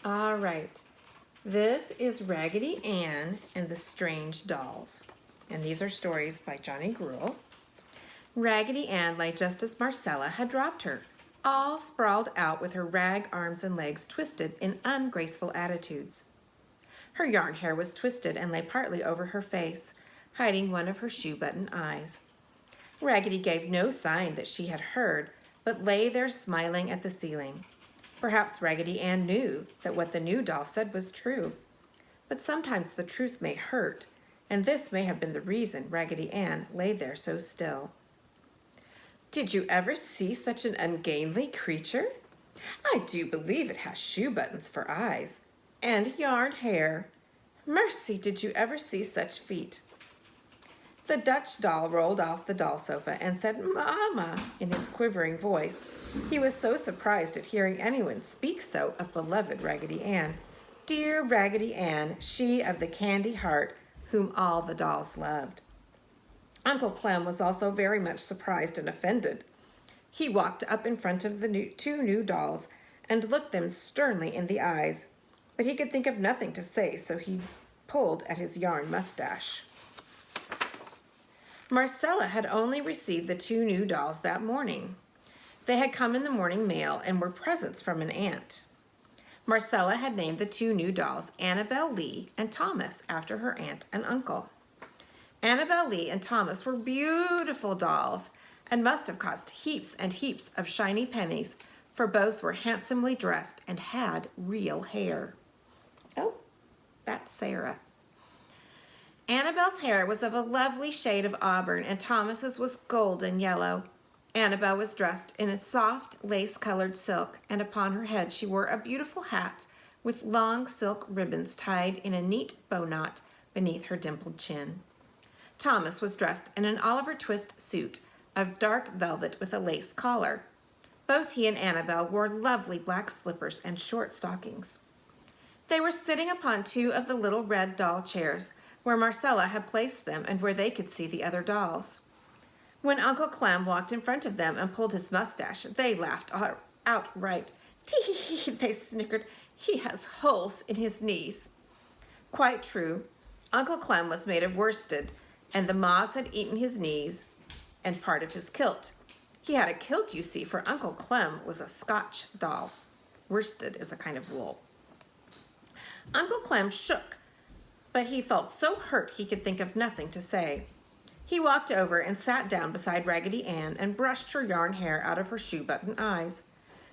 All right, this is Raggedy Ann and the Strange Dolls, and these are stories by Johnny Gruelle. Raggedy Ann lay just as Marcella had dropped her, all sprawled out with her rag arms and legs twisted in ungraceful attitudes. Her yarn hair was twisted and lay partly over her face, hiding one of her shoe-button eyes. Raggedy gave no sign that she had heard, but lay there smiling at the ceiling. Perhaps Raggedy Ann knew that what the new doll said was true. But sometimes the truth may hurt, and this may have been the reason Raggedy Ann lay there so still. "Did you ever see such an ungainly creature? I do believe it has shoe buttons for eyes, and yarn hair. Mercy, did you ever see such feet?" The Dutch doll rolled off the doll sofa and said, "Mama," in his quivering voice. He was so surprised at hearing anyone speak so of beloved Raggedy Ann. Dear Raggedy Ann, she of the candy heart, whom all the dolls loved. Uncle Clem was also very much surprised and offended. He walked up in front of the two new dolls and looked them sternly in the eyes, but he could think of nothing to say, so he pulled at his yarn mustache. Marcella had only received the two new dolls that morning. They had come in the morning mail and were presents from an aunt. Marcella had named the two new dolls Annabel Lee and Thomas after her aunt and uncle. Annabel Lee and Thomas were beautiful dolls and must have cost heaps and heaps of shiny pennies, for both were handsomely dressed and had real hair. Oh, that's Sarah. Annabel's hair was of a lovely shade of auburn and Thomas's was golden yellow. Annabel was dressed in a soft lace-colored silk, and upon her head she wore a beautiful hat with long silk ribbons tied in a neat bow knot beneath her dimpled chin. Thomas was dressed in an Oliver Twist suit of dark velvet with a lace collar. Both he and Annabel wore lovely black slippers and short stockings. They were sitting upon two of the little red doll chairs, where Marcella had placed them and where they could see the other dolls. When Uncle Clem walked in front of them and pulled his mustache, they laughed outright. "Tee-hee-hee," they snickered. "He has holes in his knees." Quite true. Uncle Clem was made of worsted, and the moths had eaten his knees and part of his kilt. He had a kilt, you see, for Uncle Clem was a Scotch doll. Worsted is a kind of wool. Uncle Clem shook, but he felt so hurt he could think of nothing to say. He walked over and sat down beside Raggedy Ann and brushed her yarn hair out of her shoe-button eyes.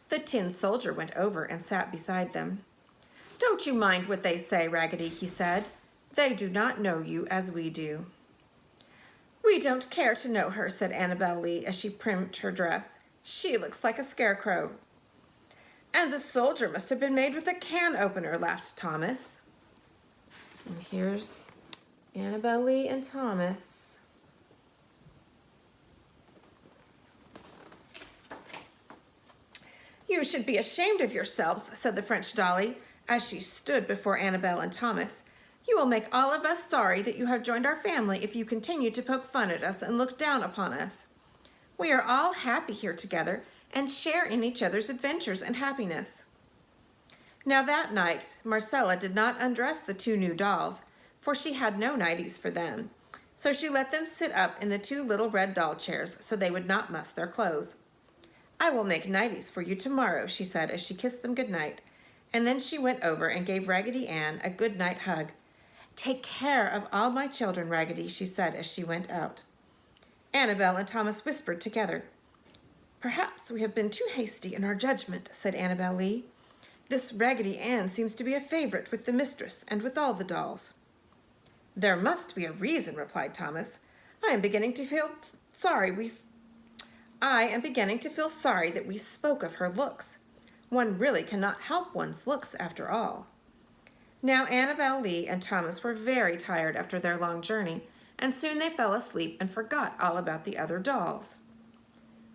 The tin soldier went over and sat beside them. "Don't you mind what they say, Raggedy," he said. "They do not know you as we do." "We don't care to know her," said Annabel Lee as she primped her dress. "She looks like a scarecrow." "And the soldier must have been made with a can opener," laughed Thomas. And here's Annabel Lee and Thomas. "You should be ashamed of yourselves," said the French dolly as she stood before Annabel and Thomas. "You will make all of us sorry that you have joined our family if you continue to poke fun at us and look down upon us. We are all happy here together and share in each other's adventures and happiness." Now that night, Marcella did not undress the two new dolls, for she had no nighties for them. So she let them sit up in the two little red doll chairs so they would not muss their clothes. "I will make nighties for you tomorrow," she said as she kissed them goodnight, and then she went over and gave Raggedy Ann a good-night hug. "Take care of all my children, Raggedy," she said as she went out. Annabel and Thomas whispered together. "Perhaps we have been too hasty in our judgment," said Annabel Lee. "This Raggedy Ann seems to be a favorite with the mistress and with all the dolls." "There must be a reason," replied Thomas. I am beginning to feel sorry that we spoke of her looks. One really cannot help one's looks after all." Now Annabel Lee and Thomas were very tired after their long journey, and soon they fell asleep and forgot all about the other dolls.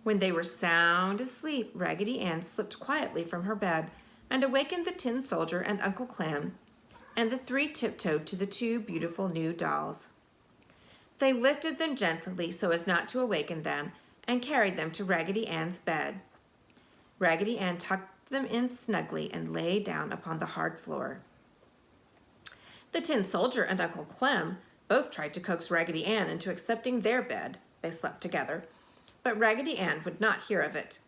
When they were sound asleep, Raggedy Ann slipped quietly from her bed and awakened the tin soldier and Uncle Clem, and the three tiptoed to the two beautiful new dolls. They lifted them gently so as not to awaken them and carried them to Raggedy Ann's bed. Raggedy Ann tucked them in snugly and lay down upon the hard floor. The tin soldier and Uncle Clem both tried to coax Raggedy Ann into accepting their bed. They slept together, but Raggedy Ann would not hear of it.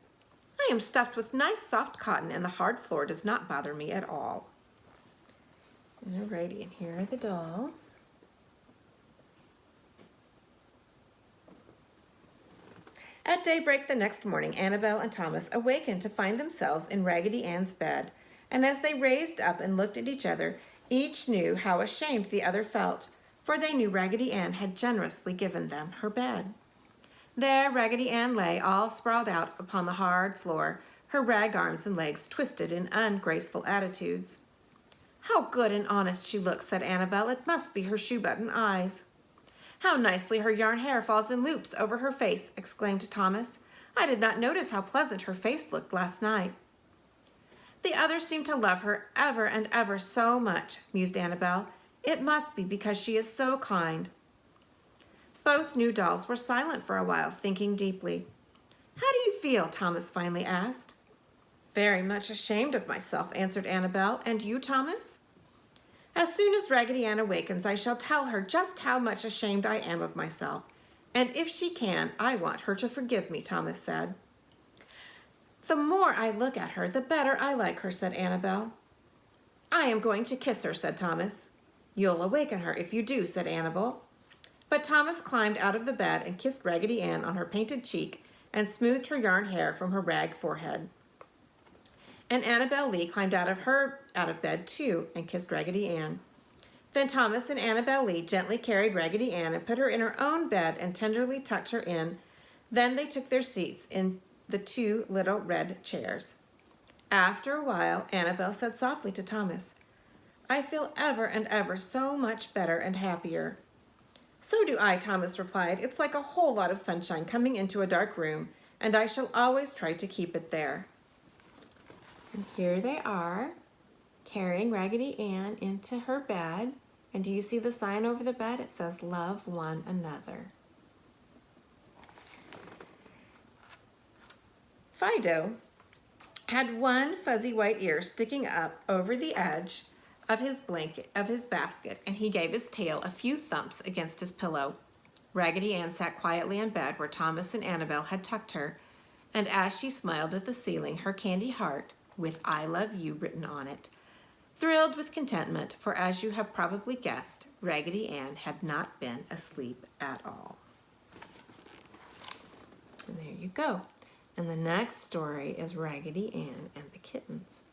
"I am stuffed with nice soft cotton, and the hard floor does not bother me at all." Alrighty, and here are the dolls. At daybreak the next morning, Annabelle and Thomas awakened to find themselves in Raggedy Ann's bed, and as they raised up and looked at each other, each knew how ashamed the other felt, for they knew Raggedy Ann had generously given them her bed. There Raggedy Ann lay, all sprawled out upon the hard floor, her rag arms and legs twisted in ungraceful attitudes. "How good and honest she looks," said Annabelle. "It must be her shoe-button eyes." "How nicely her yarn hair falls in loops over her face," exclaimed Thomas. "I did not notice how pleasant her face looked last night." "The others seem to love her ever and ever so much," mused Annabelle. "It must be because she is so kind." Both new dolls were silent for a while, thinking deeply. "How do you feel?" Thomas finally asked. "Very much ashamed of myself," answered Annabelle. "And you, Thomas?" "As soon as Raggedy Ann awakens, I shall tell her just how much ashamed I am of myself. And if she can, I want her to forgive me," Thomas said. "The more I look at her, the better I like her," said Annabelle. "I am going to kiss her," said Thomas. "You'll awaken her if you do," said Annabelle. But Thomas climbed out of the bed and kissed Raggedy Ann on her painted cheek and smoothed her yarn hair from her rag forehead. And Annabelle Lee climbed out of bed too and kissed Raggedy Ann. Then Thomas and Annabelle Lee gently carried Raggedy Ann and put her in her own bed and tenderly tucked her in. Then they took their seats in the two little red chairs. After a while, Annabelle said softly to Thomas, "I feel ever and ever so much better and happier." "So do I," Thomas replied. "It's like a whole lot of sunshine coming into a dark room, and I shall always try to keep it there." And here they are, carrying Raggedy Ann into her bed. And do you see the sign over the bed? It says, "Love one another." Fido had one fuzzy white ear sticking up over the edge of his basket, and he gave his tail a few thumps against his pillow. Raggedy Ann sat quietly in bed where Thomas and Annabelle had tucked her, and as she smiled at the ceiling, her candy heart, with "I love you" written on it, thrilled with contentment, for as you have probably guessed, Raggedy Ann had not been asleep at all. And there you go. And the next story is Raggedy Ann and the Kittens.